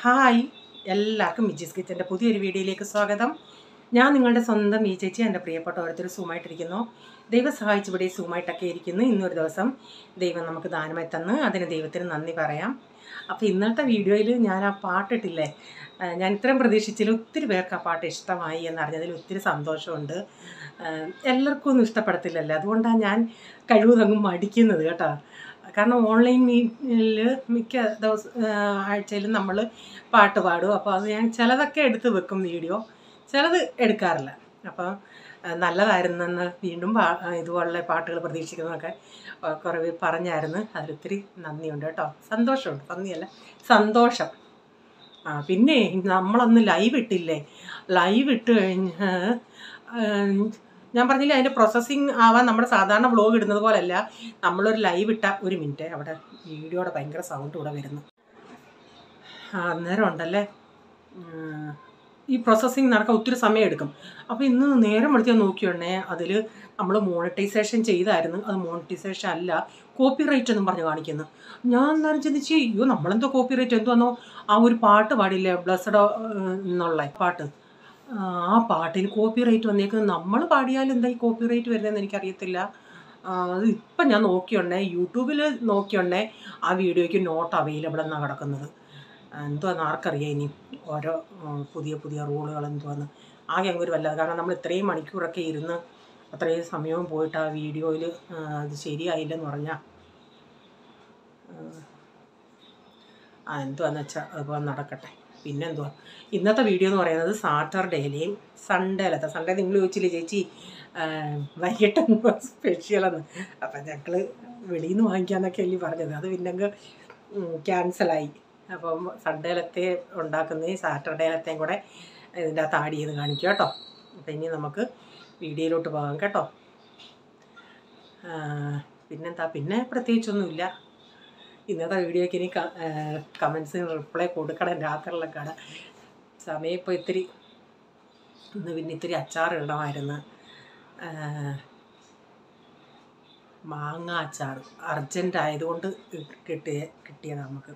Hi, എല്ലാവർക്കും മിജീസ് കിച്ചൻ്റെ പുതിയൊരു വീഡിയോയിലേക്ക് സ്വാഗതം. ഞാൻ നിങ്ങളുടെ സ്വന്തം ഈ ചേച്ചി. എൻ്റെ പ്രിയപ്പെട്ട ഓരോരുത്തർ സുഖമായിട്ടിരിക്കുന്നു. ദൈവം സഹായിച്ചവിടെ സുഖമായിട്ടൊക്കെ ഇരിക്കുന്നു. ഇന്നൊരു ദിവസം ദൈവം നമുക്ക് ദാനമായി തന്ന് അതിന് ദൈവത്തിന് നന്ദി പറയാം. അപ്പോൾ ഇന്നത്തെ വീഡിയോയിൽ ഞാൻ ആ പാട്ടിട്ടില്ലേ, ഞാൻ ഇത്രയും പ്രതീക്ഷിച്ചില്ല. ഒത്തിരി പേർക്ക് ആ പാട്ട് ഇഷ്ടമായി എന്നറിഞ്ഞതിൽ ഒത്തിരി സന്തോഷമുണ്ട്. എല്ലാവർക്കും ഒന്നും ഇഷ്ടപ്പെടത്തില്ലല്ലോ, അതുകൊണ്ടാണ് ഞാൻ കഴിവതങ്ങും മടിക്കുന്നത് കേട്ടോ. കാരണം ഓൺലൈൻ മീറ്റിൽ മിക്ക ആഴ്ചയിലും നമ്മൾ പാട്ട് പാടും. അപ്പോൾ അത് ഞാൻ ചിലതൊക്കെ എടുത്ത് വെക്കും വീഡിയോ, ചിലത് എടുക്കാറില്ല. അപ്പോൾ നല്ലതായിരുന്നെന്ന് വീണ്ടും ഇതുപോലുള്ള പാട്ടുകൾ പ്രതീക്ഷിക്കുന്നതൊക്കെ കുറേ പേര് പറഞ്ഞായിരുന്നു. അതിലൊത്തിരി നന്ദിയുണ്ട് കേട്ടോ, സന്തോഷമുണ്ട്. നന്ദിയല്ല, സന്തോഷം. പിന്നെ നമ്മളൊന്ന് ലൈവ് ഇട്ടില്ലേ, ലൈവ് ഇട്ട് കഴിഞ്ഞ് ഞാൻ പറഞ്ഞില്ലേ, അതിൻ്റെ പ്രോസസ്സിങ് ആവാൻ നമ്മുടെ സാധാരണ വ്ളോഗ് ഇടുന്നത് പോലെയല്ല. നമ്മളൊരു ലൈവ് ഇട്ട ഒരു മിനിറ്റ് അവിടെ വീഡിയോയുടെ ഭയങ്കര സൗണ്ട് ഇവിടെ വരുന്നു. അന്നേരം ഉണ്ടല്ലേ, ഈ പ്രോസസ്സിങ് നടക്കാൻ ഒത്തിരി സമയം എടുക്കും. അപ്പോൾ ഇന്ന് നേരം വിളിച്ചാൽ നോക്കിയുണ്ടേ അതിൽ നമ്മൾ മോണിറ്റൈസേഷൻ ചെയ്തായിരുന്നു. അത് മോണിറ്റൈസേഷൻ അല്ല, കോപ്പി റൈറ്റ് എന്നും പറഞ്ഞ് കാണിക്കുന്നു. ഞാൻ അന്നേരം ചിന്തിച്ച്, അയ്യോ നമ്മളെന്തോ കോപ്പി റൈറ്റ് എന്തോന്നോ ആ ഒരു പാട്ട് പാടില്ലേ, ബ്ലസ്സഡ് എന്നുള്ള പാട്ട്, ആ പാട്ടിന് കോപ്പി റൈറ്റ് വന്നേക്കുന്നത്. നമ്മൾ പാടിയാലും എന്താ ഈ കോപ്പി റൈറ്റ് വരുന്നതെന്ന് എനിക്കറിയത്തില്ല. അത് ഇപ്പം ഞാൻ നോക്കിയുണ്ടേ, യൂട്യൂബിൽ നോക്കിയുണ്ടേ ആ വീഡിയോയ്ക്ക് നോട്ട് അവൈലബിൾ എന്നാണ് കിടക്കുന്നത്. എന്തുവാന്ന് ആർക്കറിയാം ഇനി ഓരോ പുതിയ പുതിയ റൂളുകൾ എന്തുവാന്ന്. ആകെ അങ്ങ് ഒരു വല്ലാതെ, കാരണം നമ്മൾ ഇത്രയും മണിക്കൂറൊക്കെ ഇരുന്ന് അത്രയും സമയവും പോയിട്ട് ആ വീഡിയോയിൽ അത് ശരിയായില്ലെന്ന് പറഞ്ഞാൽ എന്തുവാന്ന് വെച്ചാൽ അതുപോലെ നടക്കട്ടെ. പിന്നെന്തുവാ ഇന്നത്തെ വീഡിയോ എന്ന് പറയുന്നത് സാറ്റർഡേയിലെയും സൺഡേയിലത്തെ. സൺഡേ നിങ്ങൾ ചോദിച്ചില്ലേ ചേച്ചി വൈകിട്ടെന്തുവാ സ്പെഷ്യലെന്ന്. അപ്പം ഞങ്ങൾ വെളിയിൽ നിന്ന് വാങ്ങിക്കാമെന്നൊക്കെ അല്ലേ പറഞ്ഞത്, അത് പിന്നെ അങ്ങ് ക്യാൻസലായി. അപ്പം സൺഡേയിലത്തെ ഉണ്ടാക്കുന്നതും സാറ്റർഡേയിലത്തെയും കൂടെ ഇതിൻ്റെ അകത്ത് ആഡ് ചെയ്ത് കാണിക്കുക കേട്ടോ. അപ്പം ഇനി നമുക്ക് വീഡിയോയിലോട്ട് പോകാം കേട്ടോ. പിന്നെന്താ, പിന്നെ പ്രത്യേകിച്ചൊന്നുമില്ല. ഇന്നത്തെ വീഡിയോയ്ക്ക് ഇനി കമൻസിന് റിപ്ലൈ കൊടുക്കണം, രാത്രിയിലുള്ള കട സമയം ഇപ്പോൾ ഇത്തിരി. ഇന്ന് പിന്നെ ഇത്തിരി അച്ചാറിടണമായിരുന്നു, മാങ്ങ അച്ചാർ അർജൻറ്റ് ആയതുകൊണ്ട് കിട്ടിയതാണ് നമുക്ക്.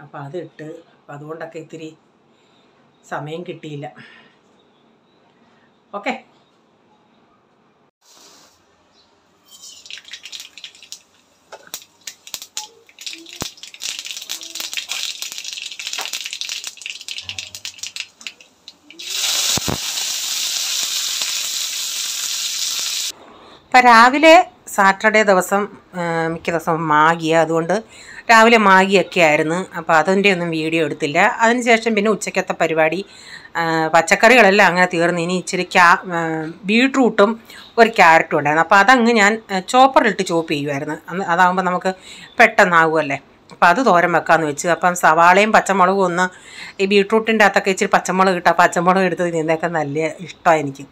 അപ്പോൾ അതിട്ട്, അപ്പം അതുകൊണ്ടൊക്കെ ഇത്തിരി സമയം കിട്ടിയില്ല. ഓക്കെ, ഇപ്പം രാവിലെ സാറ്റർഡേ ദിവസം മിക്ക ദിവസം മാഗിയ, അതുകൊണ്ട് രാവിലെ മാഗിയൊക്കെ ആയിരുന്നു. അപ്പോൾ അതിൻ്റെ ഒന്നും വീഡിയോ എടുത്തില്ല. അതിനുശേഷം പിന്നെ ഉച്ചക്കത്തെ പരിപാടി, പച്ചക്കറികളെല്ലാം അങ്ങനെ തീർന്നു. ഇനി ഇച്ചിരി ബീട്രൂട്ടും ഒരു ക്യാരറ്റും ഉണ്ടായിരുന്നു. അപ്പോൾ അതങ്ങ് ഞാൻ ചോപ്പറിലിട്ട് ചോപ്പ് ചെയ്യുമായിരുന്നു. അതാകുമ്പോൾ നമുക്ക് പെട്ടെന്നാകുമല്ലേ. അപ്പോൾ അത് തോരൻ വെക്കാമെന്ന് വെച്ച്. അപ്പം സവാളയും പച്ചമുളകും ഒന്ന്, ഈ ബീട്രൂട്ടിൻ്റെ അകത്തൊക്കെ ഇച്ചിരി പച്ചമുളക് കിട്ടുക, പച്ചമുളക് എടുത്ത് ഇതിൻ്റെയൊക്കെ നല്ല ഇഷ്ടമാണ് എനിക്ക്.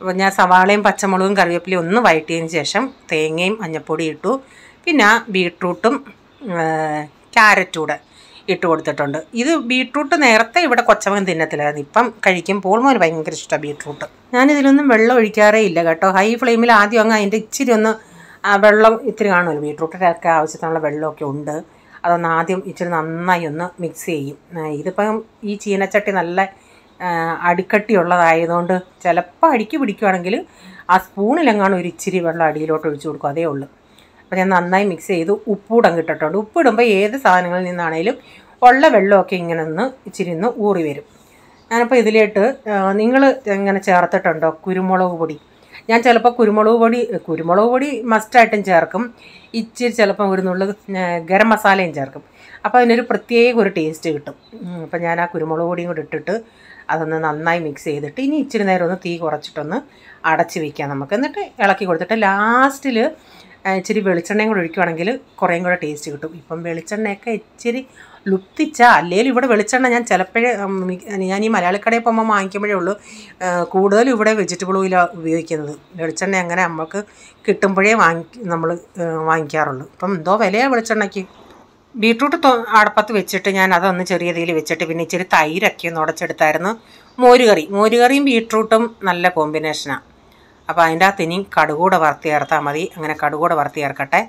അപ്പോൾ ഞാൻ സവാളയും പച്ചമുളകും കറിവേപ്പിലയും ഒന്ന് വഴറ്റിയതിന് ശേഷം തേങ്ങയും മഞ്ഞൾപ്പൊടി ഇട്ടു. പിന്നെ ബീട്രൂട്ടും ക്യാരറ്റും കൂടെ ഇട്ട് കൊടുത്തിട്ടുണ്ട്. ഇത് ബീട്രൂട്ട് നേരത്തെ ഇവിടെ കൊച്ചമകൻ തിന്നത്തില്ലായിരുന്നു, ഇപ്പം കഴിക്കും. പോൾമോന് ഭയങ്കര ഇഷ്ടമാണ് ബീട്രൂട്ട്. ഞാനിതിലൊന്നും വെള്ളം ഒഴിക്കാറേ ഇല്ല കേട്ടോ. ഹൈ ഫ്ലെയിമിൽ ആദ്യം അങ്ങ് അതിൻ്റെ ഇച്ചിരി ഒന്ന് വെള്ളം ഇത്തിരി കാണുമല്ലോ, ബീട്രൂട്ടിനൊക്കെ ആവശ്യത്തിനുള്ള വെള്ളമൊക്കെ ഉണ്ട്. അതൊന്ന് ആദ്യം ഇച്ചിരി നന്നായി ഒന്ന് മിക്സ് ചെയ്യും. ഇതിപ്പം ഈ ചീനച്ചട്ടി നല്ല അടിക്കട്ടിയുള്ളതായതുകൊണ്ട് ചിലപ്പോൾ അടിക്ക് പിടിക്കുകയാണെങ്കിൽ ആ സ്പൂണിലെങ്ങാനും ഒരു ഇച്ചിരി വെള്ളം അടിയിലോട്ട് ഒഴിച്ചു കൊടുക്കും, അതേ ഉള്ളൂ. അപ്പോൾ ഞാൻ നന്നായി മിക്സ് ചെയ്ത് ഉപ്പൂടം കിട്ടിട്ടുണ്ട്. ഉപ്പിടുമ്പോൾ ഏത് സാധനങ്ങളിൽ നിന്നാണേലും ഉള്ള വെള്ളമൊക്കെ ഇങ്ങനെ ഒന്ന് ഇച്ചിരി ഒന്ന് ഊറി വരും. ഞാനപ്പോൾ ഇതിലേക്ക് നിങ്ങൾ ഇങ്ങനെ ചേർത്തിട്ടുണ്ടോ കുരുമുളക് പൊടി? ഞാൻ ചിലപ്പോൾ കുരുമുളക് പൊടി മസ്റ്റായിട്ടും ചേർക്കും. ഇച്ചിരി ചിലപ്പോൾ ഒരു നുള്ളു ഗരം മസാലയും ചേർക്കും. അപ്പോൾ അതിനൊരു പ്രത്യേക ഒരു ടേസ്റ്റ് കിട്ടും. അപ്പോൾ ഞാൻ ആ കുരുമുളക് പൊടിയും കൂടി ഇട്ടിട്ട് അതൊന്ന് നന്നായി മിക്സ് ചെയ്തിട്ട് ഇനി ഇച്ചിരി നേരം ഒന്ന് തീ കുറച്ചിട്ടൊന്ന് അടച്ച് വയ്ക്കാം നമുക്ക്. എന്നിട്ട് ഇളക്കി കൊടുത്തിട്ട് ലാസ്റ്റിൽ ഇച്ചിരി വെളിച്ചെണ്ണയും കൂടെ ഒഴിക്കുകയാണെങ്കിൽ കുറേയും കൂടെ ടേസ്റ്റ് കിട്ടും. ഇപ്പം വെളിച്ചെണ്ണയൊക്കെ ഇച്ചിരി ലുപ്തിച്ചാൽ, അല്ലെങ്കിൽ ഇവിടെ വെളിച്ചെണ്ണ ഞാൻ ചിലപ്പോഴേ ഞാൻ ഈ മലയാളിക്കടയിൽ പോകുമ്പോൾ വാങ്ങിക്കുമ്പോഴേ ഉള്ളൂ. കൂടുതലും ഇവിടെ വെജിറ്റബിൾ ഓയിലാണ് ഉപയോഗിക്കുന്നത്. വെളിച്ചെണ്ണ അങ്ങനെ നമുക്ക് കിട്ടുമ്പോഴേ നമ്മൾ വാങ്ങിക്കാറുള്ളൂ. ഇപ്പം എന്തോ വിലയാണ് വെളിച്ചെണ്ണയ്ക്ക്. ബീട്രൂട്ട് അടപ്പത്ത് വെച്ചിട്ട് ഞാൻ അതൊന്ന് ചെറിയ തീയിൽ വെച്ചിട്ട് പിന്നെ ഇച്ചിരി തൈരൊക്കെ ഒന്ന് ഉടച്ചെടുത്തായിരുന്നു. മോരുകറിയും ബീട്രൂട്ടും നല്ല കോമ്പിനേഷനാണ്. അപ്പോൾ അതിൻ്റെ അകത്ത് ഇനി കടുകൂടെ വറുത്തി ചേർത്താൽ മതി. അങ്ങനെ കടുകൂടെ വറുത്തി ചേർക്കട്ടെ.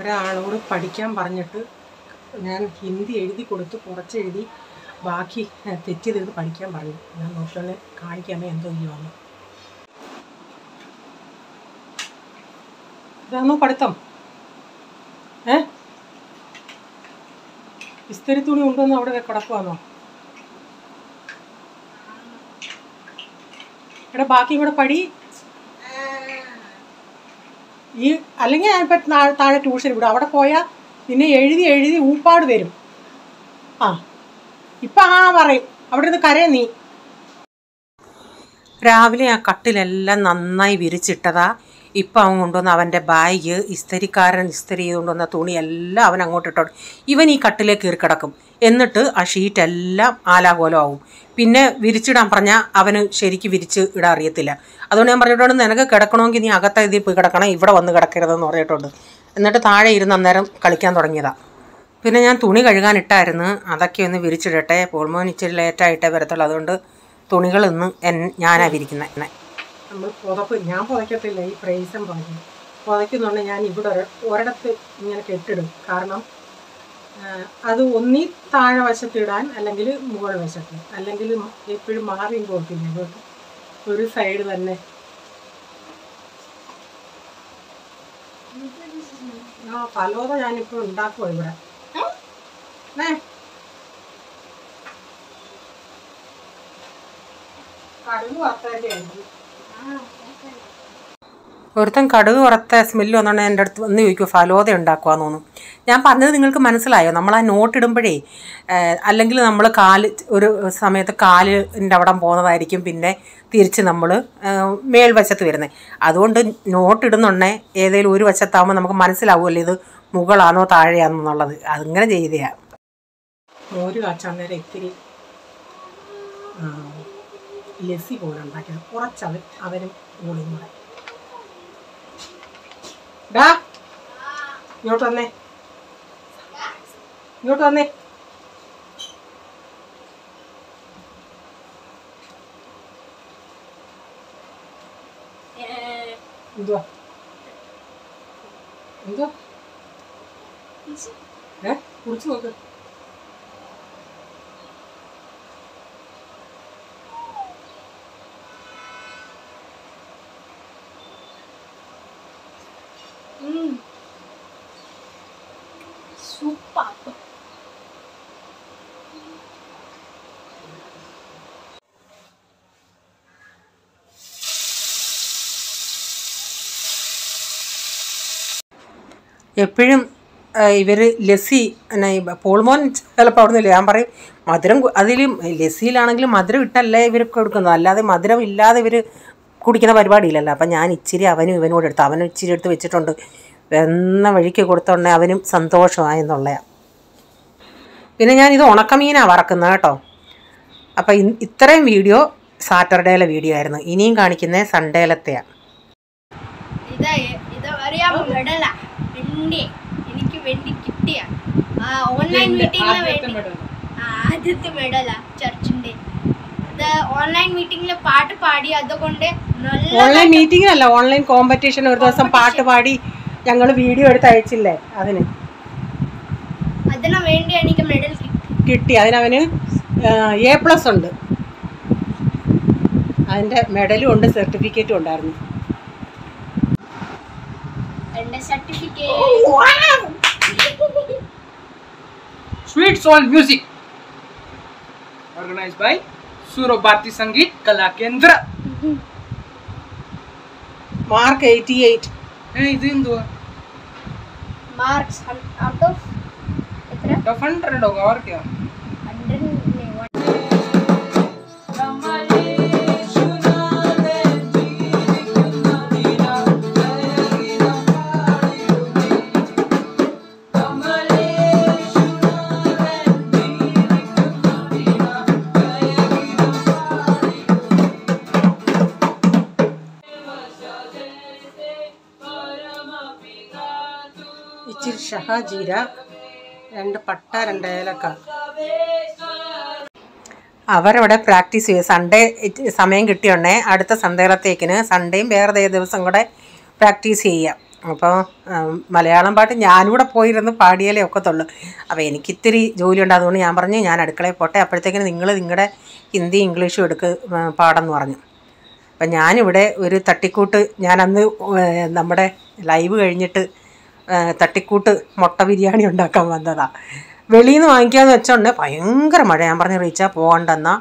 ഒരാളോട് പഠിക്കാൻ പറഞ്ഞിട്ട് ഞാൻ ഹിന്ദി എഴുതി കൊടുത്ത് കുറച്ച് എഴുതി ബാക്കി തെറ്റ് ചെയ്ത് പഠിക്കാൻ പറഞ്ഞു. ഞാൻ നോക്കിയാൽ കാണിക്കാമേ എന്തോ ചെയ്യുവാണ്. ഇതാണോ പഠിത്തം? ഇസ്തിരി തുണി ഉണ്ടോന്നോ അവിടെ കിടക്കുവാന്നോ? ഇവിടെ ബാക്കി കൂടെ പടി. ഈ അല്ലെങ്കിൽ ഞാനിപ്പോൾ താഴെ ട്യൂഷൻ വിടും. അവിടെ പോയാൽ പിന്നെ എഴുതി എഴുതി ഊപ്പാട് വരും. ഇപ്പം പറയും അവിടെ നിന്ന് കരയാ നീ. രാവിലെ ആ കട്ടിലെല്ലാം നന്നായി വിരിച്ചിട്ടതാ. ഇപ്പം അവൻ കൊണ്ടുവന്ന് അവൻ്റെ ബാഗ് ഇസ്തരിക്കാരൻ ഇസ്തരി ചെയ്തുകൊണ്ടുവന്ന തുണിയെല്ലാം അവൻ അങ്ങോട്ട് ഇട്ടോട്ട് ഇവൻ ഈ കട്ടിലേക്ക് കയറി കിടക്കും. എന്നിട്ട് ആ ഷീറ്റെല്ലാം ആലാകോലം ആവും. പിന്നെ വിരിച്ചിടാൻ പറഞ്ഞാൽ അവന് ശരിക്ക് വിരിച്ച് ഇടാൻ അറിയത്തില്ല. അതുകൊണ്ട് ഞാൻ പറഞ്ഞിട്ടുണ്ട്, നിനക്ക് കിടക്കണമെങ്കിൽ നീ അകത്തെ ഇതിൽ പോയി കിടക്കണം, ഇവിടെ വന്ന് കിടക്കരുതെന്ന് പറഞ്ഞിട്ടുണ്ട്. എന്നിട്ട് താഴെ ഇരുന്ന് അന്നേരം കളിക്കാൻ തുടങ്ങിയതാണ്. പിന്നെ ഞാൻ തുണി കഴുകാനിട്ടായിരുന്നു, അതൊക്കെ ഒന്ന് വിരിച്ചിടട്ടെ. പോൾമോൻ ഇച്ചിരി ലേറ്റായിട്ടേ വരത്തുള്ളൂ, അതുകൊണ്ട് തുണികൾ ഇന്ന് ഞാനാണ് വിരിക്കുന്നത്. നമ്മൾ പുതപ്പ് ഞാൻ പുതയ്ക്കത്തില്ല, ഈ പ്രൈസം പുതയ്ക്കുന്നുണ്ടെങ്കിൽ ഞാൻ ഇവിടെ ഒരിടത്ത് ഇങ്ങനെ കെട്ടിടും. കാരണം അത് ഒന്നി താഴെ വശത്തിടാൻ, അല്ലെങ്കിൽ മുകൾ വശത്ത്, അല്ലെങ്കിൽ എപ്പോഴും മാറിയും പോകത്തില്ല. ഒരു സൈഡ് തന്നെ. ഫലോദ ഞാനിപ്പോൾ ഉണ്ടാക്കുമോ ഇവിടെ. കടുക് വറുത്തതിൻ്റെ ആയിരിക്കും. ഒരുത്തൻ കടുക് വറുത്ത സ്മെല്ല് വന്നുകൊണ്ട് എൻ്റെ അടുത്ത് വന്ന് ചോദിക്കും ഫലോദ ഉണ്ടാക്കുവാന്ന് തോന്നും. ഞാൻ പറഞ്ഞത് നിങ്ങൾക്ക് മനസ്സിലായോ? നമ്മൾ ആ നോട്ടിടുമ്പോഴേ അല്ലെങ്കിൽ നമ്മൾ ഒരു സമയത്ത് കാലിൻ്റെ അവിടെ പോകുന്നതായിരിക്കും, പിന്നെ തിരിച്ച് നമ്മൾ മേൽവശത്ത് വരുന്നത്. അതുകൊണ്ട് നോട്ടിടുന്നുണ്ടേ ഏതെങ്കിലും ഒരു വശത്താകുമ്പോൾ നമുക്ക് മനസ്സിലാവുമല്ലോ ഇത് മുകളാണോ താഴെയാണോ എന്നുള്ളത്. അതിങ്ങനെ ചെയ്തതാണ്. മോര് കാച്ചാൻ നേരം ഇത്തിരി ലസ്സി പോലെ ഉണ്ടാക്കിയത് കുറച്ചത് അവരും കൂടി കൂടെ. ഇങ്ങോട്ട് വന്നേ, ഇങ്ങോട്ട് വന്നേ. എന്തുവാ എന്തുവാ കുറിച്ച് നോക്ക്. Super. എപ്പോഴും ഇവർ ലസ്സി പോൾമോൻ ചിലപ്പോൾ അവിടെ നിന്നില്ല. ഞാൻ പറയും മധുരം അതിൽ ലസ്സിയിലാണെങ്കിലും മധുരം ഇട്ടല്ലേ ഇവർക്ക് കൊടുക്കുന്നത്, അല്ലാതെ മധുരം ഇല്ലാതെ ഇവർ കുടിക്കുന്ന പരിപാടിയില്ലല്ലോ. അപ്പം ഞാൻ ഇച്ചിരി അവനും ഇവനോട് എടുത്ത് അവനും ഇച്ചിരി എടുത്ത് വെച്ചിട്ടുണ്ട്. എന്ന വഴിക്ക് കൊടുത്തോണ്ടേ അവനും സന്തോഷമായെന്നുള്ളതാണ്. പിന്നെ ഞാനിത് ഉണക്കമീനാണ് വറക്കുന്നത് കേട്ടോ. അപ്പം ഇത്രയും വീഡിയോ സാറ്റർഡേയിലെ വീഡിയോ ആയിരുന്നു. ഇനിയും കാണിക്കുന്നത് സൺഡേയിലത്തെയാണ്. എനിക്ക് വേണ്ടി കിട്ടിയ ഓൺലൈൻ മീറ്റിംഗിന് ആദ്യത്തെ മെഡലാ ചർച്ചിന്റെ. ഓൺലൈൻ മീറ്റിംഗില് പാട്ട് പാടി, അതുകൊണ്ട് ഓൺലൈൻ മീറ്റിംഗ് അല്ല, ഓൺലൈൻ കോമ്പറ്റീഷൻ. ഒരു ദിവസം പാട്ട് പാടി ഞങ്ങൾ വീഡിയോ എടുത്ത് അയച്ചില്ലേ, അതിന് വേണ്ടി എനിക്ക് മെഡൽ കിട്ടി. അതിനവന് A+ ഉണ്ട്. അതിന്റെ മെഡലും ഉണ്ട്, സർട്ടിഫിക്കറ്റും ഉണ്ടായിരുന്നു. Sweet Soul Music organized by Surabhati Sangeet Kala Kendra. Mark 88. ഇത് എന്തുവാ? Marks out of 100 होगा और क्या? 100 ഇച്ചിരി ഷഹാജീര, 2 പട്ട, 2 ഏലക്ക. അവരവിടെ പ്രാക്ടീസ് ചെയ്യും. സൺഡേ സമയം കിട്ടിയുണ്ടേ അടുത്ത സൺഡേയിലത്തേക്കിന് സൺഡേയും വേറെ ദിവസം കൂടെ പ്രാക്ടീസ് ചെയ്യുക. അപ്പോൾ മലയാളം പാട്ട് ഞാനിവിടെ പോയിരുന്ന് പാടിയാലേ ഒക്കത്തുള്ളൂ. അപ്പോൾ എനിക്കിത്തിരി ജോലിയുണ്ട്, അതുകൊണ്ട് ഞാൻ പറഞ്ഞു ഞാൻ അടുക്കളയിൽ പോട്ടെ, അപ്പോഴത്തേക്കിന് നിങ്ങൾ നിങ്ങളുടെ ഹിന്ദി ഇംഗ്ലീഷും പാടെന്ന് പറഞ്ഞു. അപ്പം ഞാനിവിടെ ഒരു തട്ടിക്കൂട്ട്, ഞാനന്ന് നമ്മുടെ ലൈവ് കഴിഞ്ഞിട്ട് തട്ടിക്കൂട്ട് മുട്ട ബിരിയാണി ഉണ്ടാക്കാൻ വന്നതാണ്. വെളിയിൽ നിന്ന് വാങ്ങിക്കാമെന്ന് വെച്ചോണ്ട് ഭയങ്കര മഴ. ഞാൻ പറഞ്ഞു റീച്ചാ പോകണ്ടെന്നാൽ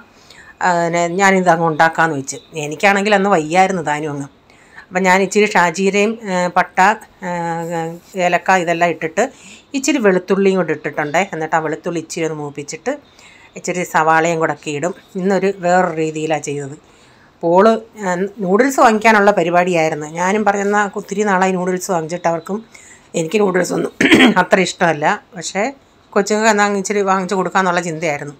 ഞാനിത് അങ്ങ് ഉണ്ടാക്കാമെന്ന് വെച്ച്. എനിക്കാണെങ്കിൽ അന്ന് വയ്യായിരുന്നു താനും അങ്ങ്. അപ്പം ഞാൻ ഇച്ചിരി ഷാജീരയും പട്ട ഏലക്ക ഇതെല്ലാം ഇട്ടിട്ട് ഇച്ചിരി വെളുത്തുള്ളിയും കൂടെ ഇട്ടിട്ടുണ്ട്. എന്നിട്ട് ആ വെളുത്തുള്ളി ഇച്ചിരി ഒന്ന് മൂപ്പിച്ചിട്ട് ഇച്ചിരി സവാളയും കൂടെ ഒക്കെ ഇടും. ഇന്നൊരു വേറൊരു രീതിയിലാണ് ചെയ്തത്. പോള് നൂഡിൽസ് വാങ്ങിക്കാനുള്ള പരിപാടിയായിരുന്നു. ഞാനും പറഞ്ഞെന്നാൽ ഒത്തിരി നാളായി നൂഡിൽസ് വാങ്ങിച്ചിട്ട്, അവർക്കും എനിക്ക് നൂഡിൽസ് ഒന്നും അത്ര ഇഷ്ടമല്ല. പക്ഷേ കൊച്ചുങ്ങൾക്ക് എന്നാൽ ഇച്ചിരി വാങ്ങിച്ച് കൊടുക്കാമെന്നുള്ള ചിന്തയായിരുന്നു.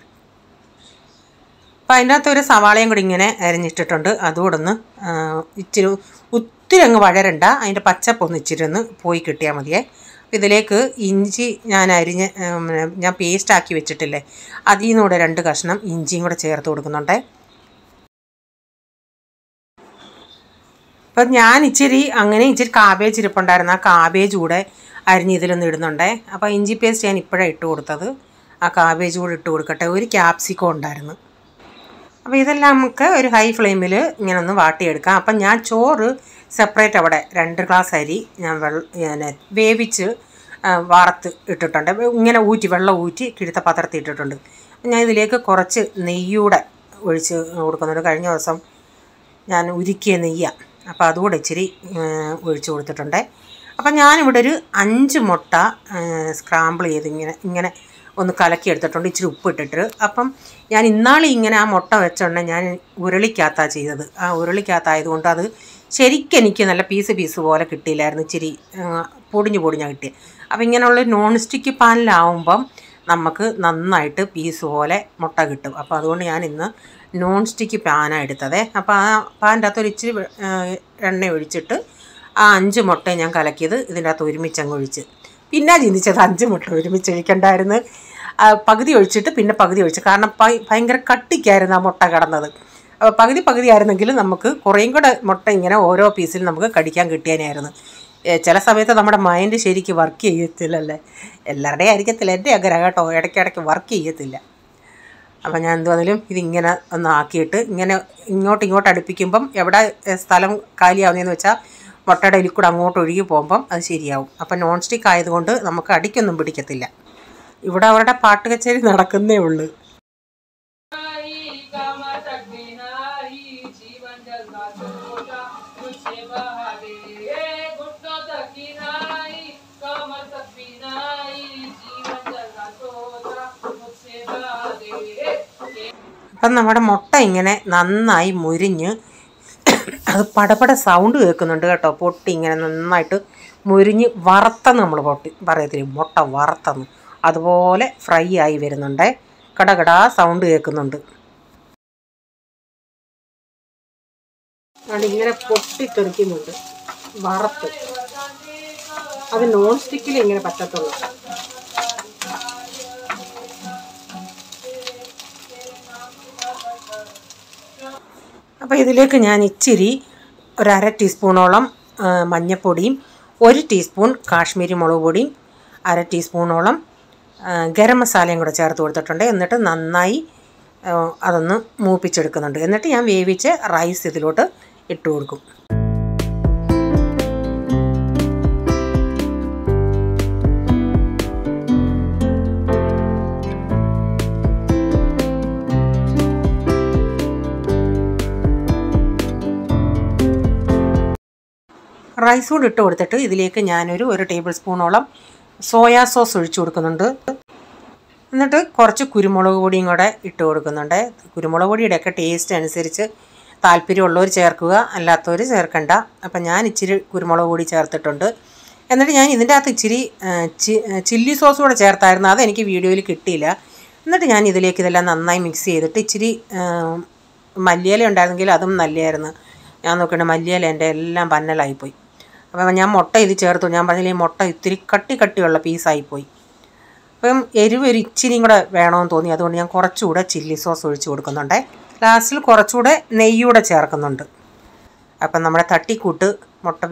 അപ്പോൾ അതിൻ്റെ അകത്ത് ഒരു സവാളയും കൂടി ഇങ്ങനെ അരിഞ്ഞിട്ടിട്ടുണ്ട്. അതുകൂടെ ഒന്ന് ഇച്ചിരി ഒത്തിരി അങ്ങ് വഴരണ്ട, അതിൻ്റെ പച്ചപ്പൊന്ന് ഇച്ചിരി ഒന്ന് പോയി കിട്ടിയാൽ മതിയേ. ഇതിലേക്ക് ഇഞ്ചി ഞാൻ പേസ്റ്റാക്കി വെച്ചിട്ടില്ലേ, അതിൽ നിന്നൂടെ 2 കഷ്ണം ഇഞ്ചിയും കൂടെ ചേർത്ത് കൊടുക്കുന്നുണ്ട്. അപ്പം ഞാൻ ഇച്ചിരി കാബേജ് ഇരിപ്പുണ്ടായിരുന്നു, ആ കാബേജ് കൂടെ അരിഞ്ഞ് ഇതിലൊന്ന് ഇടുന്നുണ്ടേ. അപ്പോൾ ഇഞ്ചി പേസ്റ്റ് ഞാൻ ഇപ്പോഴാണ് ഇട്ട് കൊടുത്തത്. ആ കാബേജ് കൂടെ ഇട്ട് കൊടുക്കട്ടെ. ഒരു ക്യാപ്സിക്കം ഉണ്ടായിരുന്നു. അപ്പോൾ ഇതെല്ലാം നമുക്ക് ഒരു ഹൈ ഫ്ലെയിമിൽ ഇങ്ങനെ ഒന്ന് വാട്ടിയെടുക്കാം. അപ്പം ഞാൻ ചോറ് സെപ്പറേറ്റ് അവിടെ 2 ഗ്ലാസ് അരി ഞാൻ വേവിച്ച് വറുത്ത് ഇട്ടിട്ടുണ്ട്. ഇങ്ങനെ വെള്ളം ഊറ്റി കിഴുത്ത പാത്രത്തിൽ ഇട്ടിട്ടുണ്ട്. ഞാൻ ഇതിലേക്ക് കുറച്ച് നെയ്യൂടെ ഒഴിച്ച് കൊടുക്കുന്നുണ്ട്. കഴിഞ്ഞ ദിവസം ഞാൻ ഉരുക്കിയ നെയ്യാണ്, അപ്പോൾ അതുകൂടെ ഇച്ചിരി ഒഴിച്ച് കൊടുത്തിട്ടുണ്ട്. അപ്പം ഞാനിവിടെ ഒരു 5 മുട്ട സ്ക്രാമ്പിൾ ചെയ്ത് ഇങ്ങനെ ഒന്ന് കലക്കി എടുത്തിട്ടുണ്ട്, ഇച്ചിരി ഉപ്പ് ഇട്ടിട്ട്. അപ്പം ഞാൻ ഇങ്ങനെ ആ മുട്ട വെച്ചോണ്ട് ഞാൻ ഉരുളിക്കകത്താണ് ചെയ്തത്. ആ ഉരുളിക്കകത്തായതുകൊണ്ട് അത് ശരിക്കും എനിക്ക് നല്ല പീസ് പോലെ കിട്ടിയില്ലായിരുന്നു, ഇച്ചിരി പൊടിഞ്ഞാണ് കിട്ടിയത്. അപ്പം ഇങ്ങനെയുള്ള നോൺ സ്റ്റിക്ക് പാനിലാവുമ്പം നമുക്ക് നന്നായിട്ട് പീസ് പോലെ മുട്ട കിട്ടും. അപ്പോൾ അതുകൊണ്ട് ഞാൻ ഇന്ന് നോൺ സ്റ്റിക്ക് പാനാണ് എടുത്തത്. അപ്പോൾ ആ പാനിൻ്റെ അകത്ത് ഒരു ഇച്ചിരി എണ്ണ ഒഴിച്ചിട്ട് ആ 5 മുട്ടയും ഞാൻ കലക്കിയത് ഇതിൻ്റെ അകത്ത് ഒരുമിച്ചങ്ങ് ഒഴിച്ച്. പിന്നെ ചിന്തിച്ചത് 5 മുട്ട ഒരുമിച്ച് ഒഴിക്കണ്ടായിരുന്നു, പകുതി ഒഴിച്ചിട്ട് പിന്നെ പകുതി ഒഴിച്ച്. കാരണം ഭയങ്കര കട്ടിക്കായിരുന്നു ആ മുട്ട കിടന്നത്. അപ്പോൾ പകുതി ആയിരുന്നെങ്കിലും നമുക്ക് കുറേയും കൂടെ മുട്ട ഇങ്ങനെ ഓരോ പീസിൽ നമുക്ക് കടിക്കാൻ കിട്ടിയാനായിരുന്നു. ചില സമയത്ത് നമ്മുടെ മൈൻഡ് ശരിക്കും വർക്ക് ചെയ്യത്തില്ലല്ലേ, എല്ലാവരുടെയും ആയിരിക്കത്തില്ല, എൻ്റെ ആഗ്രഹം കേട്ടോ, ഇടയ്ക്കിടയ്ക്ക് വർക്ക് ചെയ്യത്തില്ല. അപ്പം ഞാൻ എന്തുവന്നാലും ഇതിങ്ങനെ ഒന്ന് ആക്കിയിട്ട് ഇങ്ങോട്ട് അടുപ്പിക്കുമ്പം എവിടെ സ്ഥലം കാലിയാവുന്നതെന്ന് വെച്ചാൽ മുട്ടയുടെ ഇതിൽ കൂടെ അങ്ങോട്ട് ഒഴുകി പോകുമ്പം അത് ശരിയാവും. അപ്പം നോൺ സ്റ്റിക്ക് ആയതുകൊണ്ട് നമുക്ക് അടിക്കൊന്നും പിടിക്കത്തില്ല. ഇവിടെ അവരുടെ പാട്ട് കച്ചേരി നടക്കുന്നേ ഉള്ളൂ. അപ്പം നമ്മുടെ മുട്ട ഇങ്ങനെ നന്നായി മുരിഞ്ഞ് അത് പടപട സൗണ്ട് കേൾക്കുന്നുണ്ട് കേട്ടോ. പൊട്ടി ഇങ്ങനെ നന്നായിട്ട് മുരിഞ്ഞ് വറുത്തെന്ന് നമ്മൾ പറയത്തില്ല, മുട്ട വറുത്തെന്ന് അതുപോലെ ഫ്രൈ ആയി വരുന്നുണ്ട്. കടകടാ സൗണ്ട് കേൾക്കുന്നുണ്ട്. അതിങ്ങനെ പൊട്ടിത്തെറിക്കുന്നുണ്ട് വറുത്ത്. അത് നോൺ സ്റ്റിക്കിൽ ഇങ്ങനെ പറ്റത്തുള്ളൂ. അപ്പോൾ ഇതിലേക്ക് ഞാൻ ഇച്ചിരി ഒരു 1/2 ടീസ്പൂണോളം മഞ്ഞൾപ്പൊടിയും 1 ടീസ്പൂൺ കാശ്മീരി മുളക് പൊടിയും 1/2 ടീസ്പൂണോളം ഗരം മസാലയും കൂടെ ചേർത്ത് കൊടുത്തിട്ടുണ്ട്. എന്നിട്ട് നന്നായി അതൊന്ന് മൂപ്പിച്ചെടുക്കുന്നുണ്ട്. എന്നിട്ട് ഞാൻ വേവിച്ച് റൈസ് ഇതിലോട്ട് ഇട്ട് കൊടുക്കും. റൈസ് കൂടി ഇട്ട് കൊടുത്തിട്ട് ഇതിലേക്ക് ഞാനൊരു 1 ടേബിൾ സ്പൂണോളം സോയാ സോസ് ഒഴിച്ചു കൊടുക്കുന്നുണ്ട്. എന്നിട്ട് കുറച്ച് കുരുമുളക് പൊടിയും കൂടെ ഇട്ട് കൊടുക്കുന്നുണ്ട്. കുരുമുളക് പൊടിയുടെയൊക്കെ ടേസ്റ്റ് അനുസരിച്ച് താല്പര്യമുള്ളവർ ചേർക്കുക, അല്ലാത്തവർ ചേർക്കണ്ട. അപ്പം ഞാൻ ഇച്ചിരി കുരുമുളക് പൊടി ചേർത്തിട്ടുണ്ട്. എന്നിട്ട് ഞാൻ ഇതിൻ്റെ അകത്ത് ഇച്ചിരി ചില്ലി സോസ് കൂടെ ചേർത്തായിരുന്നു, അതെനിക്ക് വീഡിയോയിൽ കിട്ടിയില്ല. എന്നിട്ട് ഞാൻ ഇതിലേക്ക് ഇതെല്ലാം നന്നായി മിക്സ് ചെയ്തിട്ട് ഇച്ചിരി മല്ലിയില ഉണ്ടായിരുന്നെങ്കിൽ അതും നല്ലതായിരുന്നു. ഞാൻ നോക്കണ്ട മല്ലിയില എൻ്റെ എല്ലാം പന്നലായിപ്പോയി. അപ്പം ഞാൻ മുട്ട ഇത് ചേർത്തു. ഞാൻ പറഞ്ഞില്ലേ മുട്ട ഇത്തിരി കട്ടിയുള്ള പീസായിപ്പോയി. അപ്പം എരിവ് ഒരു ഇച്ചിരിയും കൂടെ വേണമെന്ന് തോന്നി, അതുകൊണ്ട് ഞാൻ കുറച്ചുകൂടെ ചില്ലി സോസ് ഒഴിച്ച് കൊടുക്കുന്നുണ്ട്. ലാസ്റ്റിൽ കുറച്ചുകൂടെ നെയ്യൂടെ ചേർക്കുന്നുണ്ട്. അപ്പം നമ്മുടെ തട്ടിക്കൂട്ട് മുട്ട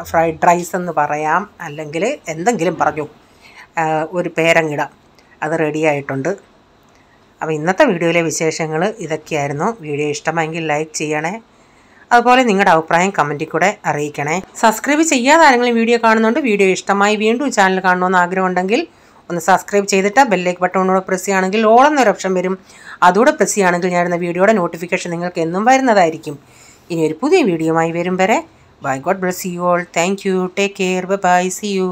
ഫ്രൈഡ് റൈസ് എന്ന് പറയാം, അല്ലെങ്കിൽ എന്തെങ്കിലും പറഞ്ഞു ഒരു പേരങ്ങിടാം. അത് റെഡി ആയിട്ടുണ്ട്. അപ്പോൾ ഇന്നത്തെ വീഡിയോയിലെ വിശേഷങ്ങൾ ഇതൊക്കെയായിരുന്നു. വീഡിയോ ഇഷ്ടമായെങ്കിൽ ലൈക്ക് ചെയ്യണേ. അതുപോലെ നിങ്ങളുടെ അഭിപ്രായം കമൻറ്റിൽ കൂടെ അറിയിക്കണേ. സബ്സ്ക്രൈബ് ചെയ്യാതെ ആരെങ്കിലും വീഡിയോ കാണുന്നുണ്ട്, വീഡിയോ ഇഷ്ടമായി വീണ്ടും ചാനൽ കാണണമെന്ന് ആഗ്രഹമുണ്ടെങ്കിൽ ഒന്ന് സബ്സ്ക്രൈബ് ചെയ്തിട്ട് ബെല്ലൈക്ക് ബട്ടണോട് പ്രസ് ചെയ്യുകയാണെങ്കിൽ ഓൾ എന്നൊരു ഓപ്ഷൻ വരും. അതുകൂടെ പ്രസ് ചെയ്യുകയാണെങ്കിൽ ഞാനിടുന്ന വീഡിയോയുടെ നോട്ടിഫിക്കേഷൻ നിങ്ങൾക്ക് എന്നും വരുന്നതായിരിക്കും. ഇനി ഒരു പുതിയ വീഡിയോയുമായി വരും വരെ bye. God bless you all. Thank you. Take care. Bye. See U.